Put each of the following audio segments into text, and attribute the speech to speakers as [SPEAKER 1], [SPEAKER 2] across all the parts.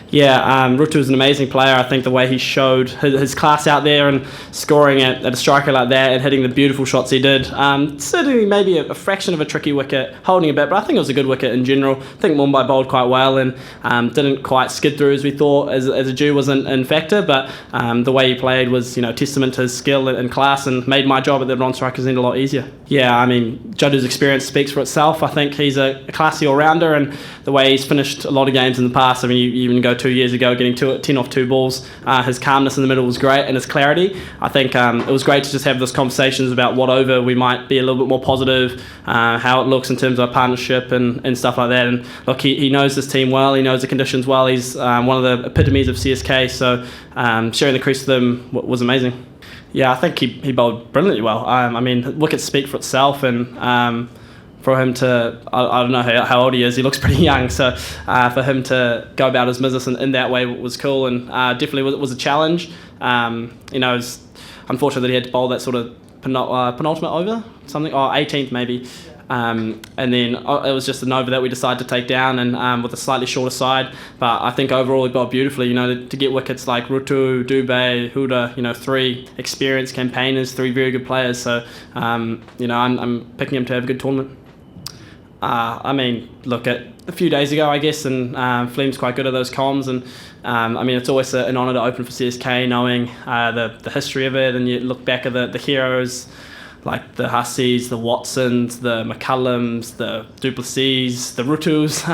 [SPEAKER 1] Yeah, Rutu is an amazing player. I think the way he showed his class out there and scoring at a striker like that and hitting the beautiful shots he did. Certainly maybe a fraction of a tricky wicket, holding a bit, but I think it was a good wicket in general. I think Mumbai bowled quite well and didn't quite skid through as we thought, as a dew wasn't in factor, but the way he played was testament to his skill and class and made my job at the non-strikers end a lot easier. Yeah, I mean, Jaddu's experience speaks for itself. I think he's a classy all-rounder, and the way he's finished a lot of games in the past, I mean, you even go 2 years ago getting 10 off 2 balls, his calmness in the middle was great and his clarity. I think it was great to just have those conversations about what over we might be a little bit more positive, how it looks in terms of our partnership and stuff like that. And look, he knows this team well, he knows the conditions well, he's one of the epitomes of CSK, so sharing the crease with him was amazing. Yeah, I think he bowled brilliantly well. I mean, wickets speak for itself, and for him to, I don't know how old he is, he looks pretty young, so for him to go about his business in that way was cool, and definitely was a challenge. It was unfortunate that he had to bowl that sort of penultimate over, something, or 18th maybe. And then it was just an over that we decided to take down, and with a slightly shorter side. But I think overall he bowled beautifully. To get wickets like Rutu, Dubey, Huda, 3 experienced campaigners, 3 very good players. So I'm picking him to have a good tournament. I mean, look, at a few days ago, I guess, and Fleem's quite good at those comms, and I mean, it's always an honour to open for CSK, knowing the history of it, and you look back at the heroes like the Husseys, the Watsons, the McCullums, the Duplessis, the Rutus.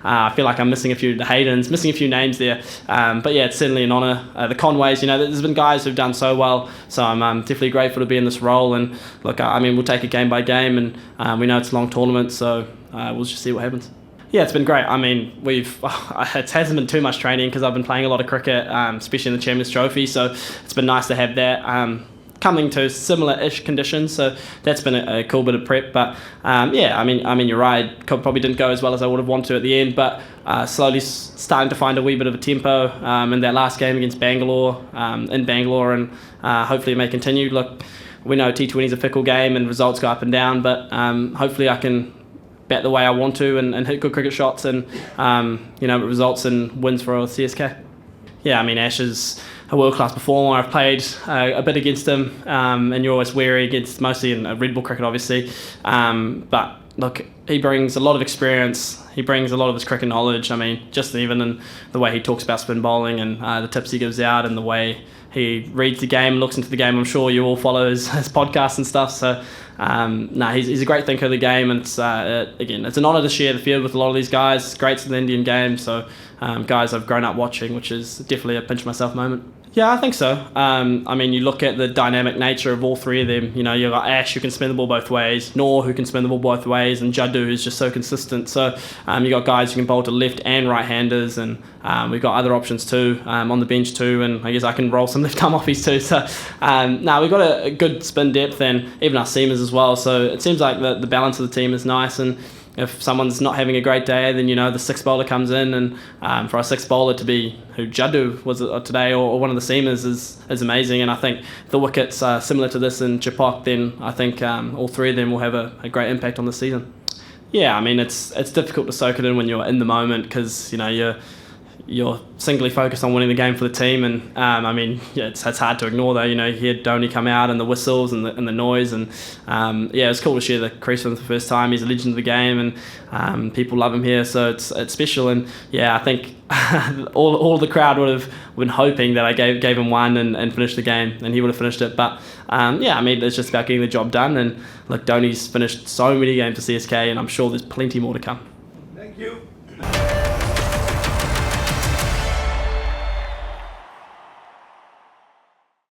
[SPEAKER 1] I feel like I'm missing a few, the Haydens, missing a few names there. But yeah, it's certainly an honour. The Conways, there's been guys who've done so well, so I'm definitely grateful to be in this role. And look, I mean, we'll take it game by game, and we know it's a long tournament, so we'll just see what happens. Yeah, it's been great. I mean, it hasn't been too much training because I've been playing a lot of cricket, especially in the Champions Trophy, so it's been nice to have that. Coming to similar-ish conditions, so that's been a cool bit of prep. But yeah, I mean, you're right. Probably didn't go as well as I would have wanted to at the end, but slowly starting to find a wee bit of a tempo in that last game against Bangalore, in Bangalore, and hopefully it may continue. Look, we know T20 is a fickle game and results go up and down, but hopefully I can bat the way I want to and hit good cricket shots, and it results in wins for CSK. Yeah, I mean, Ash is a world-class performer. I've played a bit against him, and you're always wary against, mostly in red ball cricket, obviously. But look, he brings a lot of experience. He brings a lot of his cricket knowledge. I mean, just even in the way he talks about spin bowling and the tips he gives out and the way he reads the game, looks into the game. I'm sure you all follow his podcasts and stuff. So, he's a great thinker of the game, and it's an honour to share the field with a lot of these guys. Greats in the Indian game, so guys I've grown up watching, which is definitely a pinch myself moment. Yeah, I think so. I mean, you look at the dynamic nature of all 3 of them. You've got Ash, who can spin the ball both ways, Noor, who can spin the ball both ways, and Jaddu, who's just so consistent. So you've got guys who can bowl to left and right-handers, and we've got other options too on the bench too, and I guess I can roll some left-arm offies too. So we've got a good spin depth, and even our seamers as well. So it seems like the balance of the team is nice, and if someone's not having a great day, then the sixth bowler comes in, and for our sixth bowler to be who Jaddu was today, or one of the seamers, is amazing. And I think if the wickets are similar to this in Chepauk, then I think all 3 of them will have a great impact on the season. Yeah, I mean, it's difficult to soak it in when you're in the moment, because you're singly focused on winning the game for the team, and I mean, yeah, it's hard to ignore though. You hear Dhoni come out and the whistles and the noise, and yeah, it's cool to share the crease with him for the first time. He's a legend of the game, and people love him here, so it's special. And yeah, I think all the crowd would have been hoping that I gave him one and finished the game, and he would have finished it. But yeah, I mean, it's just about getting the job done. And look, Dhoni's finished so many games for CSK, and I'm sure there's plenty more to come.
[SPEAKER 2] Thank you.